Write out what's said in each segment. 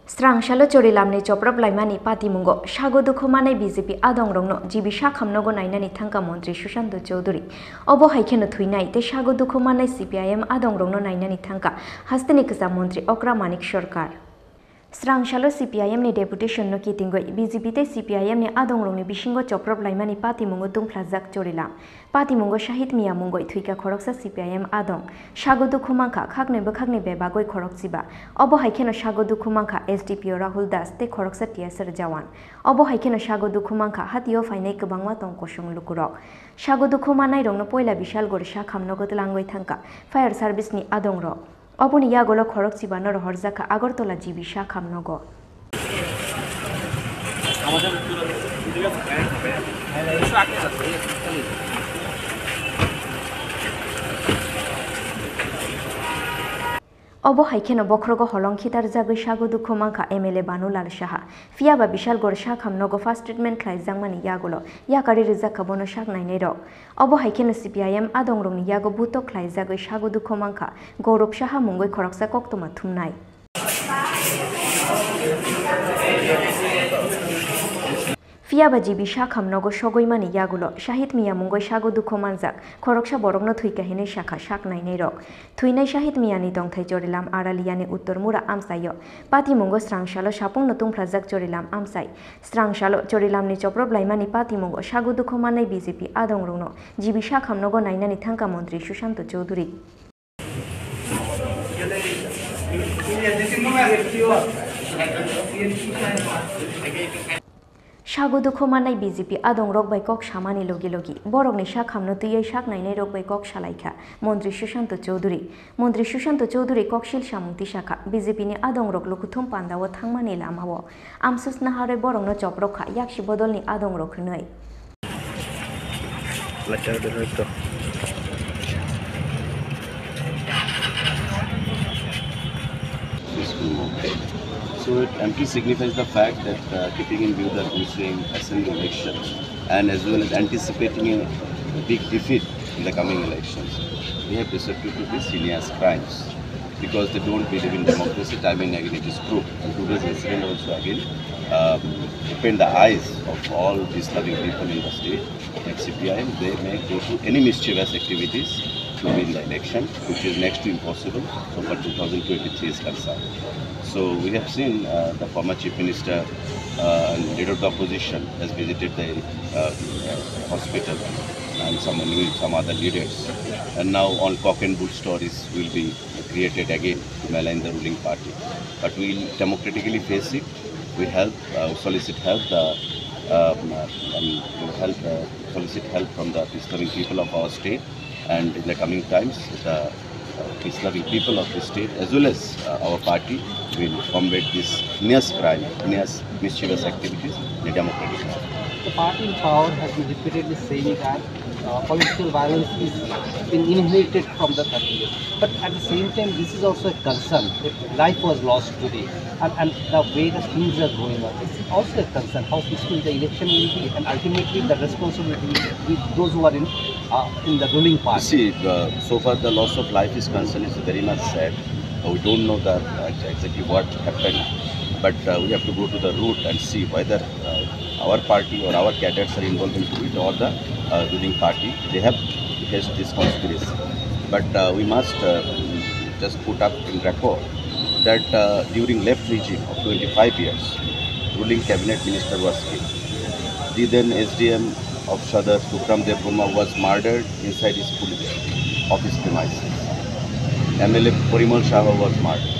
Strangshalo Charilamni Choprab Laimani Patimungo, Sago Dukho Manai BJP Adongrokno, Jibisha Khamnogo Nainani Thangkha Mantri Sushanta Chodhury. Obo Haikeno Thuinai, the Sago Dukho Manai CPIM Adongrokno Nainani Thangkha, Hastenikasa Mantri Okra Manik Sarkar. Strangshalo CPIM ni deputation no kitingoi BJP te CPIM ni Adongrokni Bishingo Choprab Laimani Patimungo Tungplazak Charilam. Patimungo Shahid Mia Mungoi Thuika Khoroksa CPIM Adong. Sago Dukho Mangkha Khakne Bakhakne Bebagoi Khorokchiba. Obo Haikeno Sago Dukho Mangkha SDPO Rahul Das te Khoroksa TSR Jawan. Obo Haikeno Sago Dukho Mangkha Hatio Fainai Kabangma Tongkosung Lukurok. Sago Dukho Manai Rongno Poila Bishal Gorsha Khamnogo Tlangoi Thangkha. Fire Service ni Adongrok. Oboni yagolo khorokchiba no horzaka Agartala Jibisha Khamnogo. Obo Haikeno Bokrogo Holongkitar Zago Sago Dukho Mangkha MLA Banulal Shaha. Fiaba Bishal Gorsha Khamnogo Fast Treatment Klai Zangmani Yagolo. Yakari Rizaka Bono Shak Nainero. Obo Haikeno CPIM Adongrokni Yago Buto Klai Zago Sago Dukho Mangkha. Gorob Shaha Mungoi Khoroksa Koktoma Thumnai. Fiaba Jibisha Khamnogo Shogoimani Yagulo, Shahid Mia Mungoi Sago Dukho Manjak, Khoroksha Borogno Thuika Hine Shakha Shak Nainero. Thuinai Shahid Miani Tongthai Charilam Araliani Uttormura Amsayo. Patimungo Strangshalo Shapung Notung Plazak Charilam Amsai. Strangshalo Charilamni Choprab Laimani Patimungo Sago Dukho Manai BJP Adongrokno, Jibisha Khamnogo Nainani Thangkha Mantri Sushanta Chodhury. Sago Dukho Manai BJP Adongrok by Kok Shamani Logi Borogni Shak Hamno Tuyai Shak Nainai Rok by Kok Shalaika Mantri Sushanta Chodhury Mantri Sushanta Chodhury Kokshil Shamunti Shaka BJP ni Adongrok Lokuthum Pandawo Thangmani Lamawo Amsus Nahare Borogno Choprokha Yakshi Bodol ni Adongrok Noi So it amply signifies the fact that keeping in view the ensuing assembly elections and as well as anticipating a big defeat in the coming elections, they have resorted to these heinous crimes because they don't believe in democracy. Time and again it is proved. And today's incident also again opened the eyes of all these loving people in the state. At CPIM, they may go to any mischievous activities to win the election, which is next to impossible so far 2023 is concerned. So we have seen the former Chief Minister and leader of the opposition has visited the hospital and some other leaders. And now all cock and bull stories will be created again to malign the ruling party. But we will democratically face it. We help, solicit help, solicit help from the peace-loving people of our state. And in the coming times, the peace-loving people of the state as well as our party will combat this heinous crime, heinous mischievous activities in a democratic manner. The party in power has been repeatedly saying that political violence is been inherited from the 30 years. But at the same time, this is also a concern. If life was lost today, and the way the things are going on, it's also a concern how peaceful the election will be, and ultimately the responsibility with those who are in the ruling party. See, so far the loss of life is concerned is very much sad. We don't know exactly what happened, but we have to go to the root and see whether our party or our cadets are involved into it or the ruling party. They have faced this conspiracy. But we must just put up in record that during left regime of 25 years, ruling cabinet minister was killed. The then SDM of Shadar, Tukram Dev Burma, was murdered inside his police office premises. MLA Parimal Shah was murdered.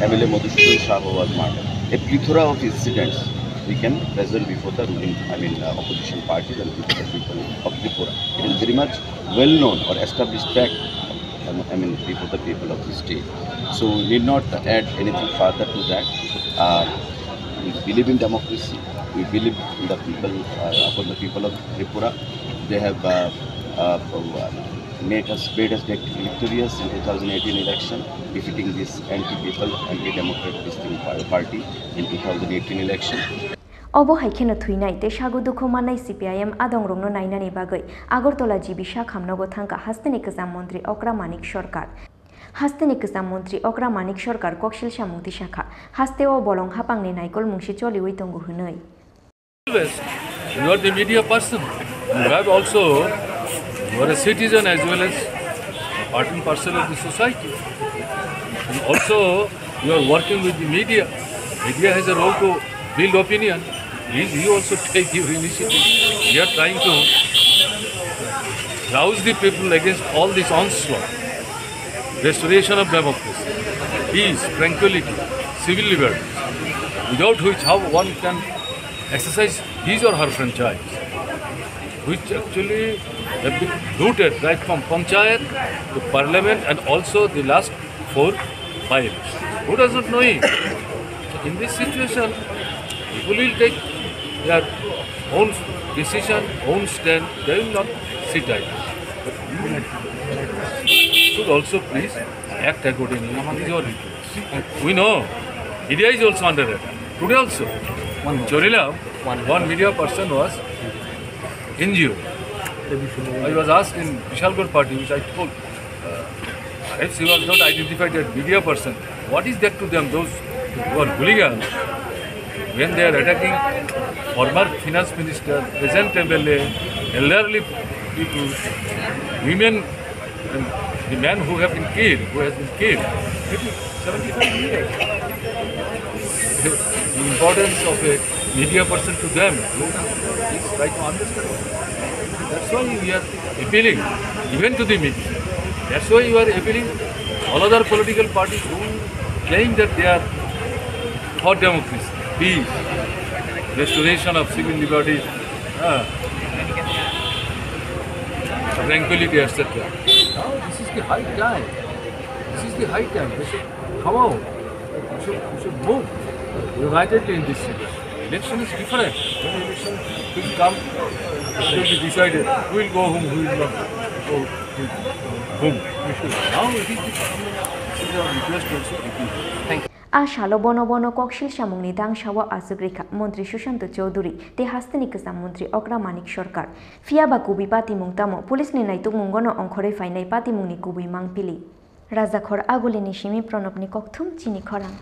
MLA Madhusudan Shah was murdered. A plethora of incidents we can present before the ruling, opposition parties and the people of Tripura. It is very much well known or established fact, before the people of the state. So we need not add anything further to that. We believe in democracy. We believe in the people, upon the people of Tripura. They have made us victorious in 2018 election, defeating this anti-people, anti-democratic party in 2018 election. Obo Haikeno Thuinai te Sago Dukho Manai CPIM Adongrokno Nainani Bagai Agartala Jibisha Khamnogo Thangkha Hastenikasa Mantri Okra Manik Sarkar Hasteni Kisam Mantri Okra Manik Sorkar Kokshil Shamung Tishaka Haste O Bolong Hapang ni Naikol Mungshi Choli Witongu Hunoi. You are the media person. You have also, you are a citizen as well as part and parcel of the society. And also, you are working with the media. Media has a role to build opinion. Please, you also take your initiative. We are trying to rouse the people against all this onslaught. Restoration of democracy, peace, tranquility, civil liberties, without which how one can exercise his or her franchise, which actually have been rooted right from Panchayat to Parliament and also the last 4 by-elections. Who does not know it? So in this situation, people will take their own decision, own stand. They will not sit idle. But you should also please act accordingly. It is your request. We know India is also under attack. Today also, Charilamni, one media person was injured. I was asked in Vishalgarh party, which I told, if he was not identified as media person, what is that to them, those who are hooligans, when they are attacking former finance minister, present MLA, elderly people, women, and the man who has been killed, maybe 75 years. The importance of a media person to them is right to understand. That's why we are appealing even to the media. That's why you are appealing all other political parties who claim that they are for democracy, peace, restoration of civil liberties, tranquility, etc. Now this is the high time. This is the high time. They should come out. We should move unitedly in this situation. Election is different. When election will come, it will be decided who will go home, who will not go home. Now it is our request also. Thank you. Ashalo bono bono kokshil shamungni dang shawa azugrika Mantri Sushanta Chodhury te hasteni kisam Mantri Okra Manik Sorkar Fiaba kubi Patimungo tamo police ni naituk mungono ongkhore fainai Patimungni kubi mangpili Raja Khor agulini shimi pronobni kokthum Chini Khorang.